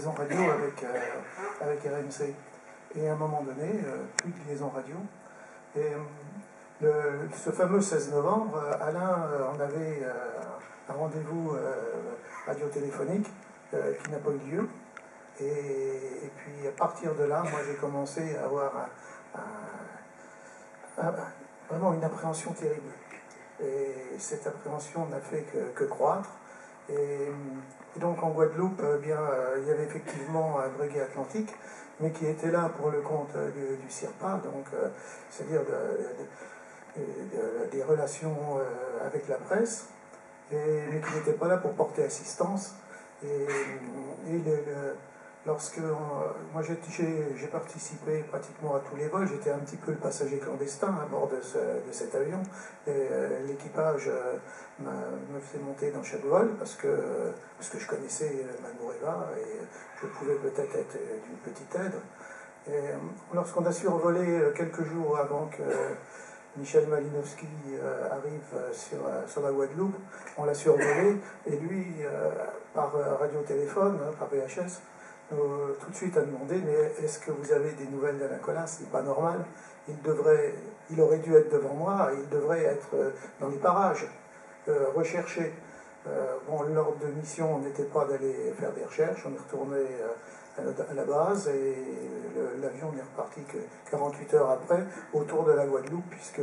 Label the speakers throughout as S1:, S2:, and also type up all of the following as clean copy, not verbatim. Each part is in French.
S1: liaison radio avec RMC. Et à un moment donné, plus de liaison radio. Et ce fameux 16 novembre, Alain en avait un rendez-vous radiotéléphonique qui n'a pas eu lieu. Et puis à partir de là, moi j'ai commencé à avoir vraiment une appréhension terrible. Et cette appréhension n'a fait que croître. Et donc en Guadeloupe, il y avait effectivement un breguet atlantique, mais qui était là pour le compte du CIRPA, donc c'est-à-dire des relations avec la presse, mais qui n'était pas là pour porter assistance. Lorsque moi j'ai participé pratiquement à tous les vols, j'étais un petit peu le passager clandestin à bord de cet avion. L'équipage me faisait monter dans chaque vol parce que je connaissais Manouréva et je pouvais peut-être être d'une petite aide. Et lorsqu'on a survolé quelques jours avant que Michel Malinowski arrive sur la Guadeloupe, on l'a survolé et lui, par radiotéléphone, par VHS, tout de suite a demandé: mais est-ce que vous avez des nouvelles d'Alain Colas? C'est pas normal, il aurait dû être devant moi, il devrait être dans les parages, recherché. L'ordre de mission n'était pas d'aller faire des recherches, on est retourné à la base et l'avion n'est reparti que 48 heures après autour de la Guadeloupe, puisque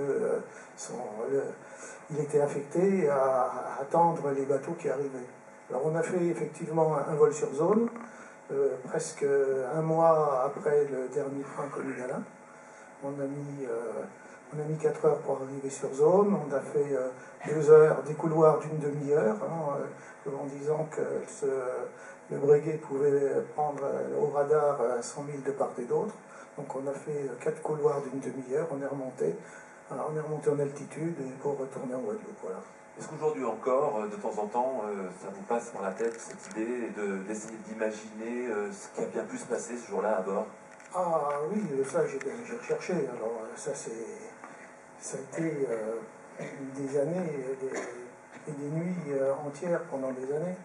S1: il était affecté à attendre les bateaux qui arrivaient. Alors on a fait effectivement un vol sur zone, presque un mois après le dernier train connu d'Alain. On a mis 4 heures pour arriver sur zone, on a fait 2 heures, des couloirs d'une demi-heure, en disant que le breguet pouvait prendre au radar à 100 000 de part et d'autre. Donc on a fait 4 couloirs d'une demi-heure, on est remonté en altitude et pour retourner en Guadeloupe. Voilà.
S2: Est-ce qu'aujourd'hui encore, de temps en temps, ça vous passe par la tête cette idée d'essayer d'imaginer ce qui a bien pu se passer ce jour-là à bord?
S1: Ah oui, ça j'ai recherché. Alors ça a été des années et des nuits entières pendant des années.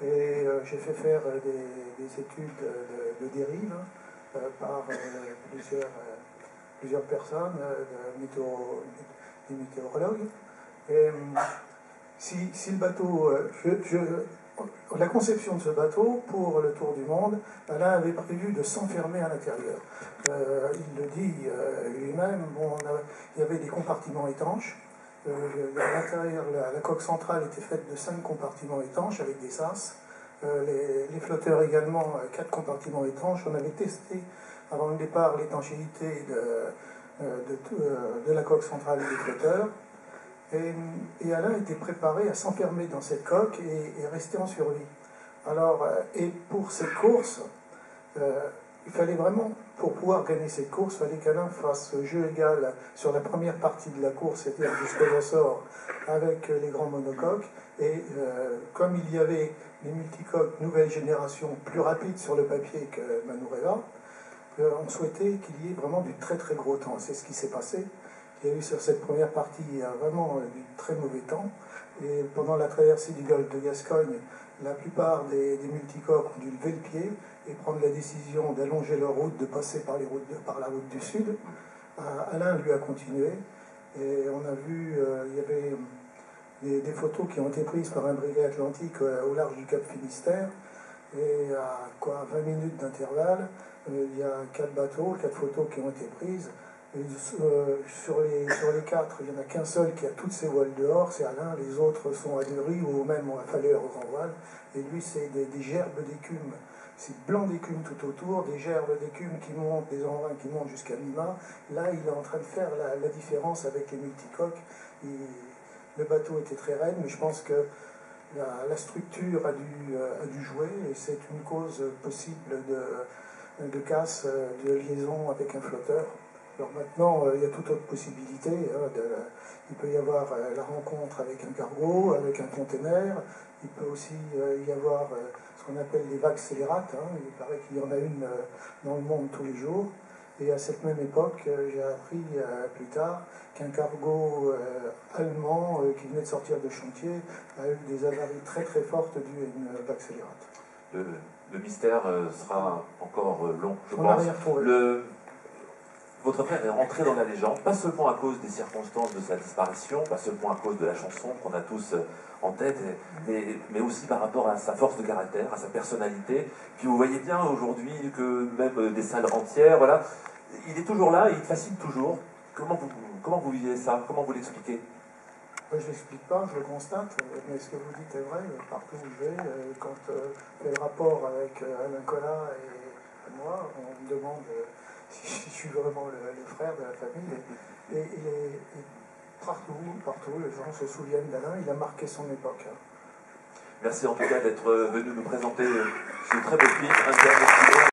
S1: Et j'ai fait faire des études de dérive par plusieurs personnes, des météorologues. Et si le bateau, la conception de ce bateau pour le tour du monde, Alain avait prévu de s'enfermer à l'intérieur. Il le dit lui-même, il y avait des compartiments étanches. À l'intérieur, la coque centrale était faite de 5 compartiments étanches avec des sas. Les flotteurs également, 4 compartiments étanches. On avait testé avant le départ l'étanchéité de la coque centrale des flotteurs. Et Alain était préparé à s'enfermer dans cette coque et rester en survie. Alors, et pour cette course, il fallait vraiment, pour pouvoir gagner cette course, il fallait qu'Alain fasse jeu égal sur la première partie de la course, c'est-à-dire jusqu'aux Açores, avec les grands monocoques. Et comme il y avait des multicoques nouvelle génération plus rapides sur le papier que Manouréva, on souhaitait qu'il y ait vraiment du très très gros temps. C'est ce qui s'est passé. Il y a eu sur cette première partie vraiment du très mauvais temps. Et pendant la traversée du golfe de Gascogne, la plupart des multicoques ont dû lever le pied et prendre la décision d'allonger leur route, de passer par la route du sud. Alain lui a continué. Et on a vu, il y avait des photos qui ont été prises par un breguet atlantique au large du Cap Finistère. Et à 20 minutes d'intervalle, il y a 4 bateaux, 4 photos qui ont été prises. Et sur les 4, il n'y en a qu'un seul qui a toutes ses voiles dehors, c'est Alain. Les autres sont à Dury ou même à Falleur au grand voile. Et lui, c'est des gerbes d'écume. C'est blanc d'écume tout autour, des gerbes d'écume qui montent, des embruns qui montent jusqu'à mi-mât. Là, il est en train de faire la différence avec les multicoques. Le bateau était très raide, mais je pense que la structure a dû jouer, et c'est une cause possible de casse, de liaison avec un flotteur. Alors maintenant, il y a toute autre possibilité. Il peut y avoir la rencontre avec un cargo, avec un conteneur. Il peut aussi y avoir ce qu'on appelle les vagues scélérates. Il paraît qu'il y en a une dans le monde tous les jours. Et à cette même époque, j'ai appris plus tard qu'un cargo allemand qui venait de sortir de chantier a eu des avaries très très fortes dues à une vague scélérate.
S2: le mystère sera encore long, je
S1: On n'a
S2: pense.
S1: rien retrouvé.
S2: Votre frère est rentré dans la légende, pas seulement à cause des circonstances de sa disparition, pas seulement à cause de la chanson qu'on a tous en tête, mais aussi par rapport à sa force de caractère, à sa personnalité. Puis vous voyez bien aujourd'hui que même des salles entières, voilà, il est toujours là, il fascine toujours. Comment vous vivez ça? Comment vous l'expliquez?
S1: Je ne l'explique pas, je le constate, mais ce que vous dites est vrai, partout où je vais, quand je fais le rapport avec Alain Collat et moi, on me demande si je suis vraiment le frère de la famille, et partout, les gens se souviennent d'Alain, il a marqué son époque. Hein.
S2: Merci en tout cas d'être venu nous présenter ce très beau film, Un dernier